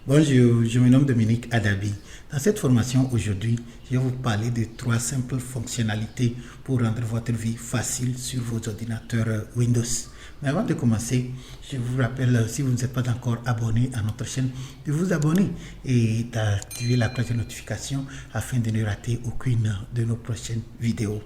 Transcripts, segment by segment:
Bonjour, je me nomme Dominique Adabi. Dans cette formation aujourd'hui, je vais vous parler de 3 simples fonctionnalités pour rendre votre vie facile sur vos ordinateurs Windows. Mais avant de commencer, je vous rappelle, si vous n'êtes pas encore abonné à notre chaîne, de vous abonner et d'activer la cloche de notification afin de ne rater aucune de nos prochaines vidéos.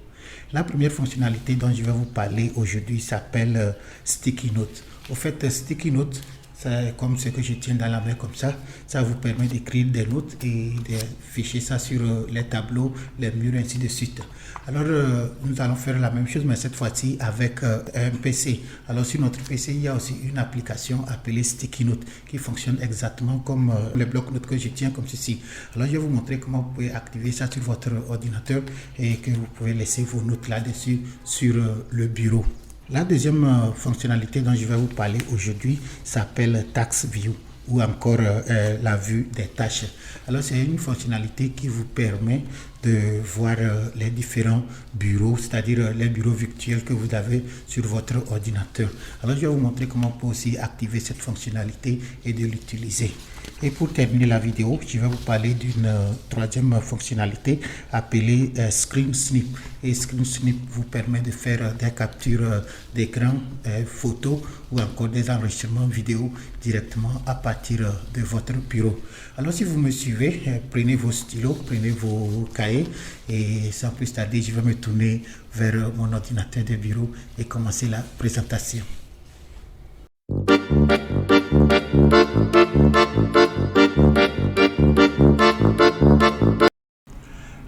La première fonctionnalité dont je vais vous parler aujourd'hui s'appelle Sticky Note. Au fait, Sticky Note, c'est comme ce que je tiens dans la main comme ça vous permet d'écrire des notes et de ficher ça sur les tableaux, les murs, ainsi de suite. Alors nous allons faire la même chose, mais cette fois-ci avec un PC. Alors sur notre PC, il y a aussi une application appelée Sticky Note qui fonctionne exactement comme les blocs-notes que je tiens comme ceci. Alors je vais vous montrer comment vous pouvez activer ça sur votre ordinateur et que vous pouvez laisser vos notes là-dessus sur le bureau. La deuxième fonctionnalité dont je vais vous parler aujourd'hui s'appelle Task View ou encore la vue des tâches. Alors c'est une fonctionnalité qui vous permet de voir les différents bureaux, c'est-à-dire les bureaux virtuels que vous avez sur votre ordinateur. Alors je vais vous montrer comment on peut aussi activer cette fonctionnalité et de l'utiliser. Et pour terminer la vidéo, je vais vous parler d'une troisième fonctionnalité appelée Screen Snip. Et Screen Snip vous permet de faire des captures d'écran, photos ou encore des enregistrements vidéo directement à partir de votre bureau. Alors si vous me suivez, prenez vos stylos, prenez vos cahiers et sans plus tarder, je vais me tourner vers mon ordinateur de bureau et commencer la présentation.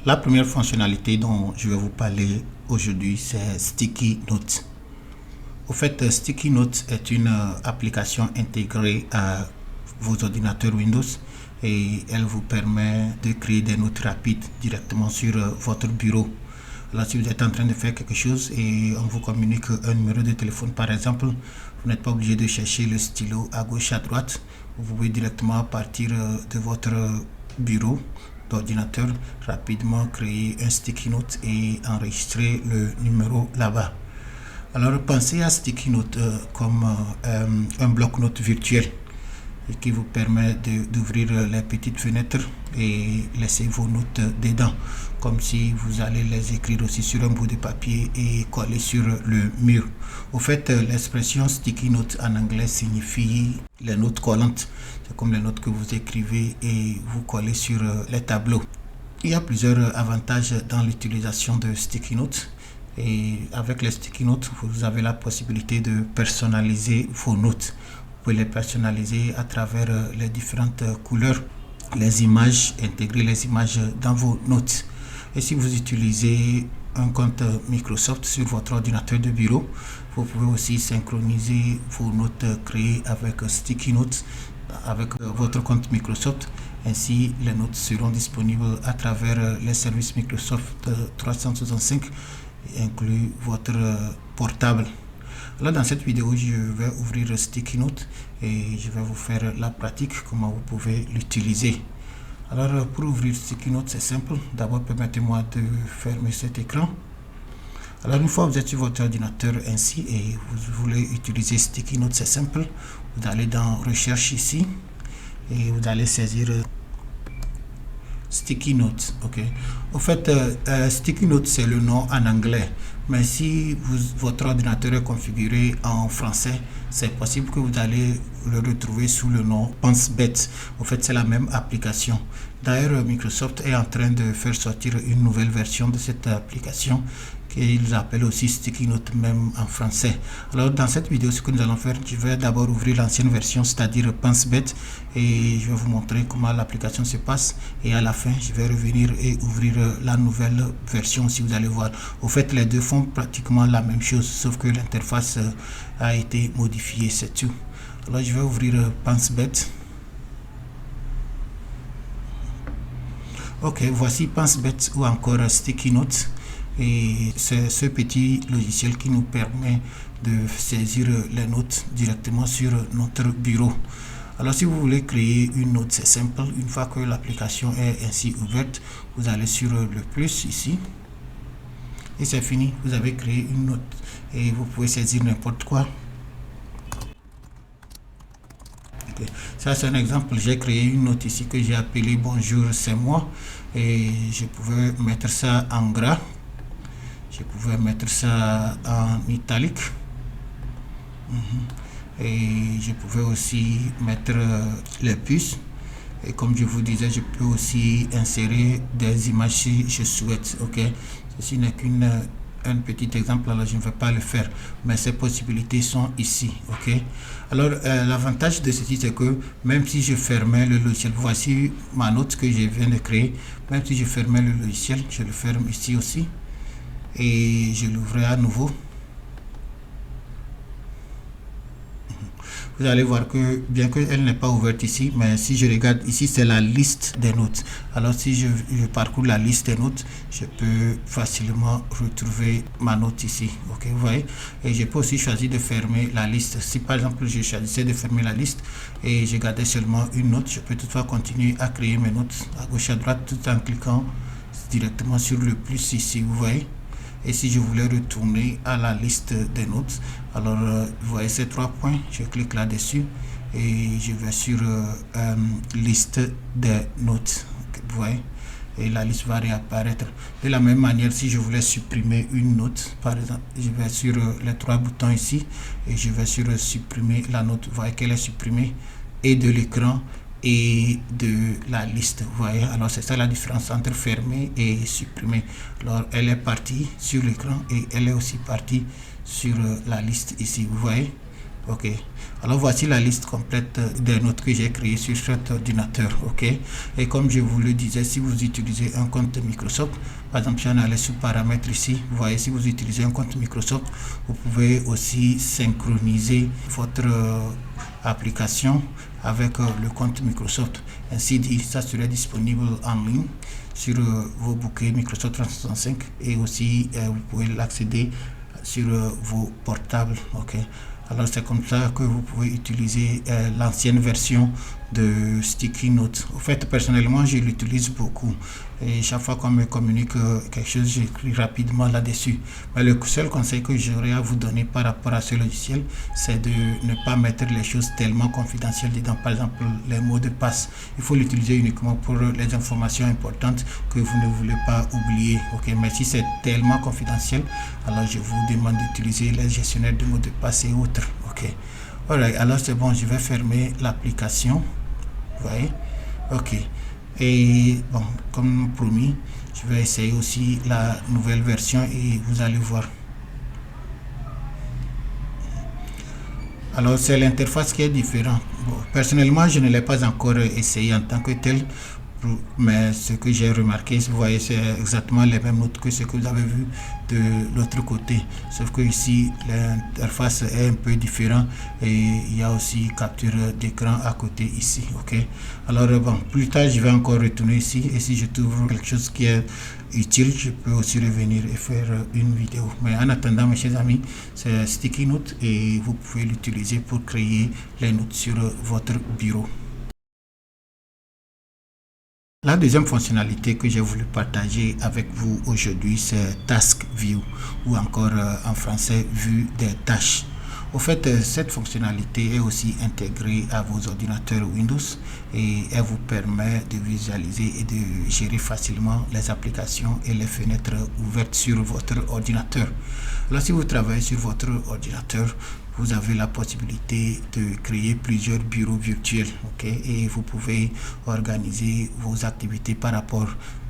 La première fonctionnalité dont je vais vous parler aujourd'hui, c'est Sticky Note. Au fait, Sticky Note est une application intégrée à vos ordinateurs Windows et elle vous permet de créer des notes rapides directement sur votre bureau. Alors si vous êtes en train de faire quelque chose et on vous communique un numéro de téléphone par exemple, vous n'êtes pas obligé de chercher le stylo à gauche à droite. Vous pouvez directement à partir de votre bureau d'ordinateur rapidement créer un sticky note et enregistrer le numéro là-bas. Alors pensez à Sticky Note comme un bloc-notes virtuel et qui vous permet d'ouvrir les petites fenêtres et laisser vos notes dedans, comme si vous allez les écrire aussi sur un bout de papier et coller sur le mur. Au fait, l'expression Sticky Note en anglais signifie les notes collantes. C'est comme les notes que vous écrivez et vous collez sur les tableaux. Il y a plusieurs avantages dans l'utilisation de Sticky Note. Et avec les Sticky Notes, vous avez la possibilité de personnaliser vos notes. Vous pouvez les personnaliser à travers les différentes couleurs, les images, intégrer les images dans vos notes. Et si vous utilisez un compte Microsoft sur votre ordinateur de bureau, vous pouvez aussi synchroniser vos notes créées avec Sticky Notes avec votre compte Microsoft. Ainsi, les notes seront disponibles à travers les services Microsoft 365, inclus votre portable. Là, dans cette vidéo, je vais ouvrir Sticky Note et je vais vous faire la pratique, comment vous pouvez l'utiliser. Alors, pour ouvrir Sticky Note, c'est simple. D'abord, permettez-moi de fermer cet écran. Alors, une fois que vous êtes sur votre ordinateur ainsi et vous voulez utiliser Sticky Note, c'est simple. Vous allez dans Recherche ici et vous allez saisir Sticky Note. Ok. Au fait, Sticky Note c'est le nom en anglais, mais si votre ordinateur est configuré en français, c'est possible que vous allez le retrouver sous le nom PenseBet. Au fait, c'est la même application. D'ailleurs, Microsoft est en train de faire sortir une nouvelle version de cette application qu'ils appellent aussi Sticky Note même en français. Alors dans cette vidéo, ce que nous allons faire, je vais d'abord ouvrir l'ancienne version, c'est-à-dire PenseBet, et je vais vous montrer comment l'application se passe, et à la fin je vais revenir et ouvrir la nouvelle version. Si vous allez voir, au fait les deux font pratiquement la même chose, sauf que l'interface a été modifiée, c'est tout. Alors je vais ouvrir PenseBet. Ok, voici PenseBet ou encore Sticky Note. Et c'est ce petit logiciel qui nous permet de saisir les notes directement sur notre bureau. Alors si vous voulez créer une note, c'est simple. Une fois que l'application est ainsi ouverte, vous allez sur le plus ici et c'est fini. Vous avez créé une note et vous pouvez saisir n'importe quoi. Okay. Ça c'est un exemple. J'ai créé une note ici que j'ai appelée bonjour c'est moi, et je pouvais mettre ça en gras, je pouvais mettre ça en italique, et je pouvais aussi mettre les puces. Et comme je vous disais, je peux aussi insérer des images si je souhaite. Ok, ceci n'est qu'un petit exemple, alors je ne vais pas le faire, mais ces possibilités sont ici. Ok, alors l'avantage de ceci, c'est que même si je fermais le logiciel, voici ma note que je viens de créer, même si je fermais le logiciel, je le ferme ici aussi et je l'ouvrais à nouveau. Vous allez voir que bien qu'elle n'est pas ouverte ici, mais si je regarde ici, c'est la liste des notes. Alors si je parcours la liste des notes, je peux facilement retrouver ma note ici. Ok, vous voyez. Et je peux aussi choisir de fermer la liste. Si par exemple je choisissais de fermer la liste et je gardais seulement une note, je peux toutefois continuer à créer mes notes à gauche à droite tout en cliquant directement sur le plus ici, vous voyez. Et si je voulais retourner à la liste des notes, alors vous voyez ces 3 points, je clique là-dessus et je vais sur liste des notes, vous voyez, et la liste va réapparaître. De la même manière, si je voulais supprimer une note, par exemple, je vais sur les 3 boutons ici et je vais sur supprimer la note, vous voyez qu'elle est supprimée et de l'écran et de la liste, vous voyez. Alors c'est ça la différence entre fermer et supprimer. Alors elle est partie sur l'écran et elle est aussi partie sur la liste ici, vous voyez. Ok, alors voici la liste complète des notes que j'ai créées sur cet ordinateur. Ok, et comme je vous le disais, si vous utilisez un compte Microsoft, par exemple, si on allait sur paramètres ici, vous voyez, si vous utilisez un compte Microsoft, vous pouvez aussi synchroniser votre application avec le compte Microsoft. Ainsi dit, ça serait disponible en ligne sur vos bouquets Microsoft 365 et aussi vous pouvez l'accéder sur vos portables. Ok, alors c'est comme ça que vous pouvez utiliser l'ancienne version de Sticky Notes. En fait, personnellement, je l'utilise beaucoup et chaque fois qu'on me communique quelque chose, j'écris rapidement là-dessus. Mais le seul conseil que j'aurais à vous donner par rapport à ce logiciel, c'est de ne pas mettre les choses tellement confidentielles dedans. Par exemple, les mots de passe, il faut l'utiliser uniquement pour les informations importantes que vous ne voulez pas oublier. Ok, mais si c'est tellement confidentiel, alors je vous demande d'utiliser les gestionnaires de mots de passe et autres. Ok, alright, alors c'est bon, je vais fermer l'application. Vous voyez. Ok, et bon, comme promis, je vais essayer aussi la nouvelle version et vous allez voir. Alors c'est l'interface qui est différente. Bon, personnellement, je ne l'ai pas encore essayé en tant que tel, mais ce que j'ai remarqué, vous voyez, c'est exactement les mêmes notes que ce que vous avez vu de l'autre côté, sauf que ici l'interface est un peu différente et il y a aussi capture d'écran à côté ici. Ok, alors bon, plus tard je vais encore retourner ici et si je trouve quelque chose qui est utile, je peux aussi revenir et faire une vidéo. Mais en attendant, mes chers amis, c'est Sticky Note et vous pouvez l'utiliser pour créer les notes sur votre bureau. La deuxième fonctionnalité que j'ai voulu partager avec vous aujourd'hui, c'est Task View, ou encore en français, vue des tâches. Au fait, cette fonctionnalité est aussi intégrée à vos ordinateurs Windows et elle vous permet de visualiser et de gérer facilement les applications et les fenêtres ouvertes sur votre ordinateur. Alors, si vous travaillez sur votre ordinateur, vous avez la possibilité de créer plusieurs bureaux virtuels, ok, et vous pouvez organiser vos activités par rapport.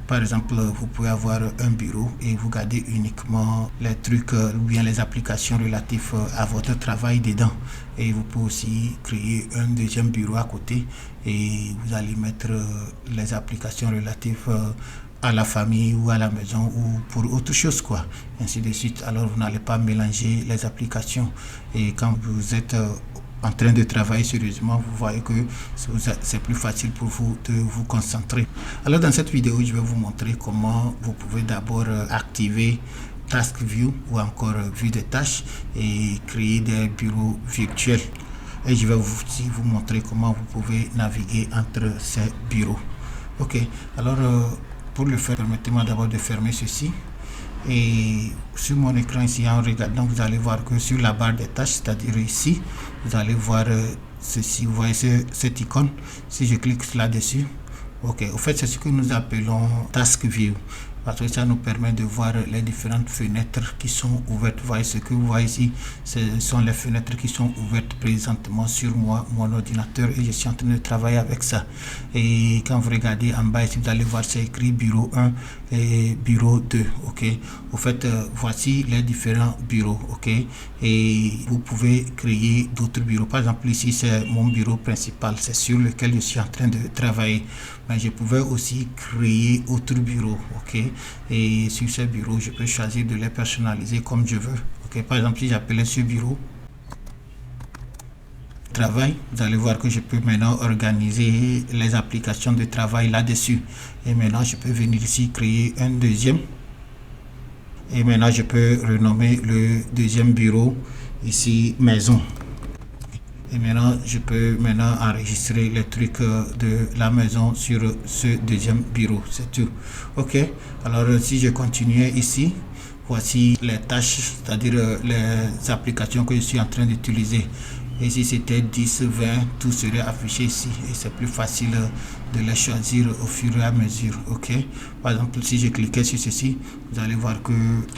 Par exemple, vous pouvez avoir un bureau et vous gardez uniquement les trucs ou bien les applications relatives à votre travail dedans. Et vous pouvez aussi créer un deuxième bureau à côté et vous allez mettre les applications relatives à la famille ou à la maison ou pour autre chose, quoi, ainsi de suite. Alors vous n'allez pas mélanger les applications et quand vous êtes en train de travailler sérieusement, vous voyez que c'est plus facile pour vous de vous concentrer. Alors dans cette vidéo, je vais vous montrer comment vous pouvez d'abord activer Task View ou encore vue des tâches et créer des bureaux virtuels. Et je vais aussi vous montrer comment vous pouvez naviguer entre ces bureaux. Ok, alors pour le faire, permettez-moi d'abord de fermer ceci. Et sur mon écran ici, en regardant, vous allez voir que sur la barre des tâches, c'est-à-dire ici, vous allez voir ceci. Vous voyez cette icône. Si je clique là-dessus, ok, au fait c'est ce que nous appelons Task View, parce que ça nous permet de voir les différentes fenêtres qui sont ouvertes. Vous voyez ce que vous voyez ici, ce sont les fenêtres qui sont ouvertes présentement sur mon ordinateur, et je suis en train de travailler avec ça. Et quand vous regardez en bas ici, vous allez voir c'est écrit bureau 1 et bureau 2. Ok, au fait voici les différents bureaux. Ok, et vous pouvez créer d'autres bureaux. Par exemple ici c'est mon bureau principal, c'est sur lequel je suis en train de travailler, mais je pouvais aussi créer autres bureaux. Ok, et sur ces bureaux je peux choisir de les personnaliser comme je veux. Ok, par exemple si j'appelais ce bureau travail, vous allez voir que je peux maintenant organiser les applications de travail là-dessus. Et maintenant je peux venir ici créer un deuxième, et maintenant je peux renommer le deuxième bureau ici maison. Et maintenant je peux enregistrer les trucs de la maison sur ce deuxième bureau, c'est tout. Ok, alors si je continue ici, voici les tâches, c'est-à-dire les applications que je suis en train d'utiliser. Et si c'était 10, 20, tout serait affiché ici, et c'est plus facile de les choisir au fur et à mesure. Ok, par exemple si je cliquais sur ceci, vous allez voir que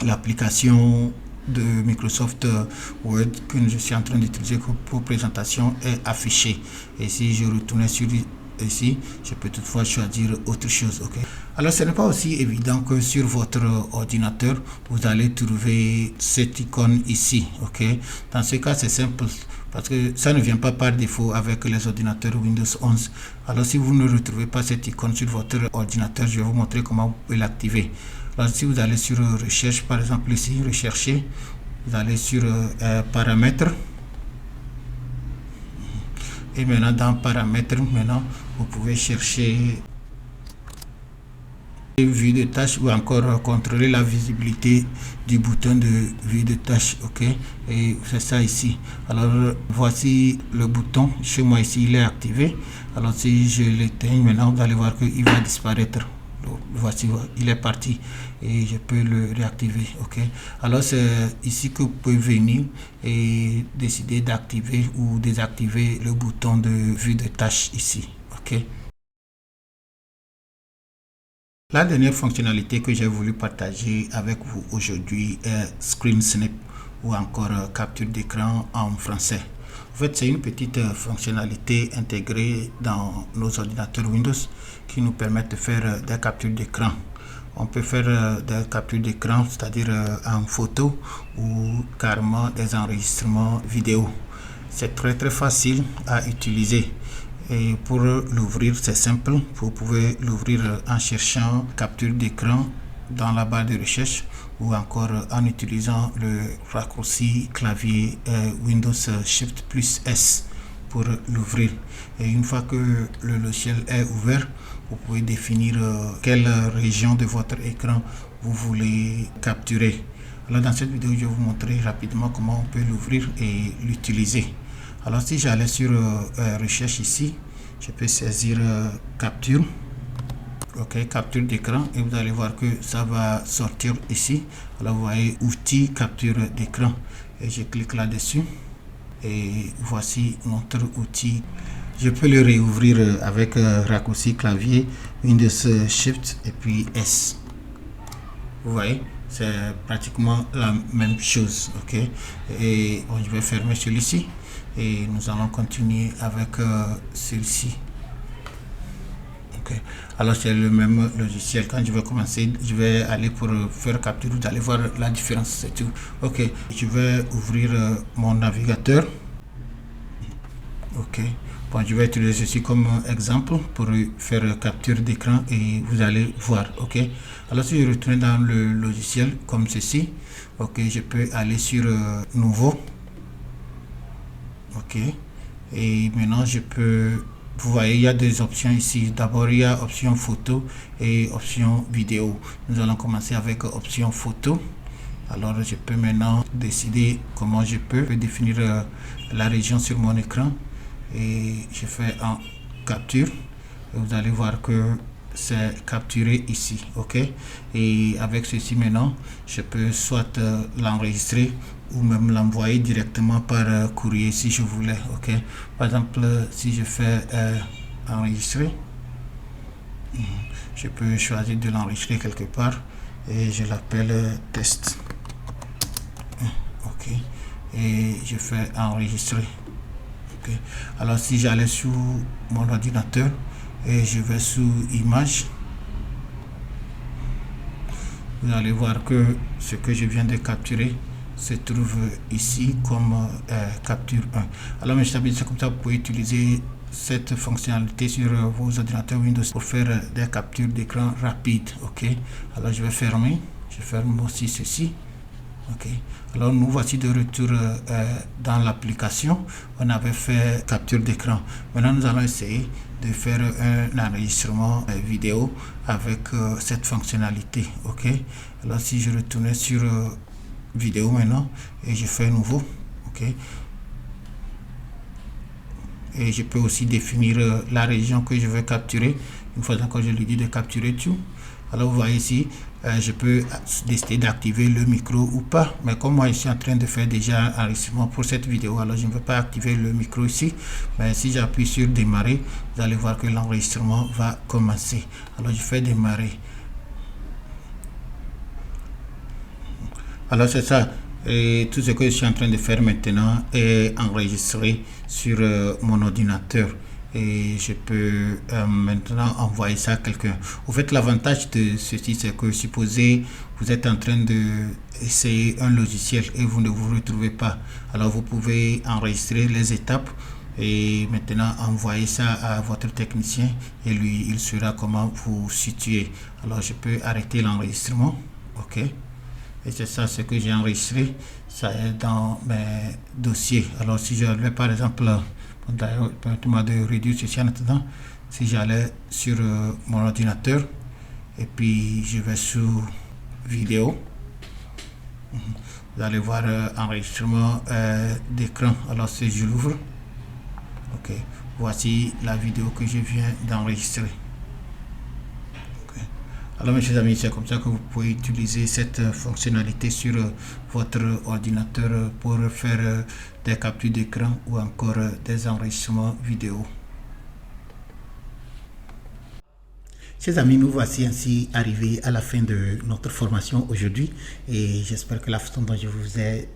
l'application de Microsoft Word que je suis en train d'utiliser pour présentation est affichée. Et si je retournais sur ici, je peux toutefois choisir autre chose. Ok, alors ce n'est pas aussi évident que sur votre ordinateur vous allez trouver cette icône ici. Ok, dans ce cas c'est simple, parce que ça ne vient pas par défaut avec les ordinateurs Windows 11. Alors si vous ne retrouvez pas cette icône sur votre ordinateur, je vais vous montrer comment vous pouvez l'activer. Alors si vous allez sur recherche, par exemple ici, rechercher, vous allez sur paramètres, et maintenant dans paramètres, maintenant vous pouvez chercher vue de tâche, ou encore contrôler la visibilité du bouton de vue de tâche. Ok, et c'est ça ici. Alors voici le bouton, chez moi ici il est activé. Alors si je l'éteins maintenant, vous allez voir qu'il va disparaître. Voici, il est parti, et je peux le réactiver. Ok, alors c'est ici que vous pouvez venir et décider d'activer ou désactiver le bouton de vue de tâche ici. Ok, la dernière fonctionnalité que j'ai voulu partager avec vous aujourd'hui est Screen Snap, ou encore capture d'écran en français. En fait, c'est une petite fonctionnalité intégrée dans nos ordinateurs Windows qui nous permet de faire des captures d'écran. On peut faire des captures d'écran, c'est-à-dire en photo, ou carrément des enregistrements vidéo. C'est très facile à utiliser. Et pour l'ouvrir, c'est simple. Vous pouvez l'ouvrir en cherchant capture d'écran dans la barre de recherche, ou encore en utilisant le raccourci clavier Windows Shift plus S pour l'ouvrir. Et une fois que le logiciel est ouvert, vous pouvez définir quelle région de votre écran vous voulez capturer. Alors dans cette vidéo, je vais vous montrer rapidement comment on peut l'ouvrir et l'utiliser. Alors si j'allais sur recherche ici, je peux saisir capture. Ok, capture d'écran, et vous allez voir que ça va sortir ici. Alors vous voyez outils capture d'écran, et je clique là-dessus, et voici notre outil. Je peux le réouvrir avec raccourci clavier Windows Shift et puis S. Vous voyez, c'est pratiquement la même chose. Ok, et bon, je vais fermer celui-ci, et nous allons continuer avec celui-ci. Okay. Alors c'est le même logiciel. Quand je vais commencer, je vais aller pour faire capture, vous allez voir la différence, c'est tout. Ok, je vais ouvrir mon navigateur. Ok, bon, je vais utiliser ceci comme exemple pour faire capture d'écran, et vous allez voir. Ok, alors si je retourne dans le logiciel comme ceci, ok, je peux aller sur nouveau. Ok, et maintenant je peux, vous voyez, il y a des options ici. D'abord il y a option photo et option vidéo. Nous allons commencer avec option photo. Alors je peux maintenant décider comment je peux définir la région sur mon écran, et je fais en capture, et vous allez voir que c'est capturé ici. Ok, et avec ceci maintenant je peux soit l'enregistrer ou même l'envoyer directement par courrier si je voulais. Ok, par exemple, si je fais enregistrer, je peux choisir de l'enregistrer quelque part et je l'appelle test. Ok, et je fais enregistrer. Ok, alors si j'allais sur mon ordinateur et je vais sous image, vous allez voir que ce que je viens de capturer se trouve ici comme capture 1. Alors mes amis, c'est comme ça que vous pouvez utiliser cette fonctionnalité sur vos ordinateurs Windows pour faire des captures d'écran rapides. Ok, alors je vais fermer, je ferme aussi ceci. Ok, alors nous voici de retour dans l'application. On avait fait capture d'écran. Maintenant nous allons essayer de faire un enregistrement vidéo avec cette fonctionnalité. Ok, alors si je retourne sur vidéo maintenant et je fais nouveau. Ok, et je peux aussi définir la région que je veux capturer. Une fois encore, je lui dis de capturer tout. Alors vous voyez ici, je peux décider d'activer le micro ou pas, mais comme moi je suis en train de faire déjà un enregistrement pour cette vidéo, alors je ne vais pas activer le micro ici, mais si j'appuie sur démarrer, vous allez voir que l'enregistrement va commencer. Alors je fais démarrer. Alors c'est ça, et tout ce que je suis en train de faire maintenant est enregistré sur mon ordinateur. Et je peux maintenant envoyer ça à quelqu'un. Au fait, l'avantage de ceci, c'est que supposez vous êtes en train d'essayer un logiciel et vous ne vous retrouvez pas. Alors vous pouvez enregistrer les étapes et maintenant envoyer ça à votre technicien et lui, il saura comment vous situer. Alors je peux arrêter l'enregistrement. Ok. Et c'est ça ce que j'ai enregistré. Ça est dans mes dossiers. Alors si je vais par exemple... D'ailleurs, permettez-moi de réduire ceci en attendant. Si j'allais sur mon ordinateur et puis je vais sur vidéo, vous allez voir enregistrement d'écran. Alors si je l'ouvre, ok, voici la vidéo que je viens d'enregistrer. Okay. Alors mes chers amis, c'est comme ça que vous pouvez utiliser cette fonctionnalité sur votre ordinateur pour faire des captures d'écran ou encore des enregistrements vidéo. Chers amis, nous voici ainsi arrivés à la fin de notre formation aujourd'hui et j'espère que la façon dont je vous ai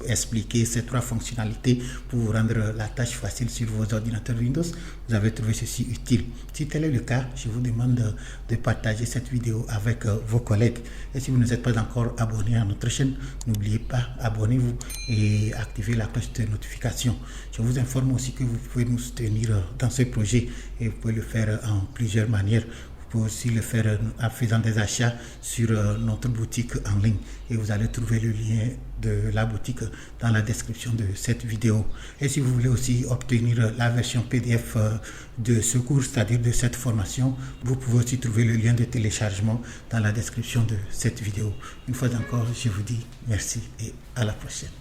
expliqué ces trois fonctionnalités pour vous rendre la tâche facile sur vos ordinateurs Windows, vous avez trouvé ceci utile. Si tel est le cas, je vous demande de partager cette vidéo avec vos collègues. Et si vous n'êtes pas encore abonné à notre chaîne, n'oubliez pas, abonnez-vous et activez la cloche de notification. Je vous informe aussi que vous pouvez nous soutenir dans ce projet et vous pouvez le faire en plusieurs manières. Vous pouvez aussi le faire en faisant des achats sur notre boutique en ligne et vous allez trouver le lien de la boutique dans la description de cette vidéo. Et si vous voulez aussi obtenir la version PDF de ce cours, c'est-à-dire de cette formation, vous pouvez aussi trouver le lien de téléchargement dans la description de cette vidéo. Une fois encore, je vous dis merci et à la prochaine.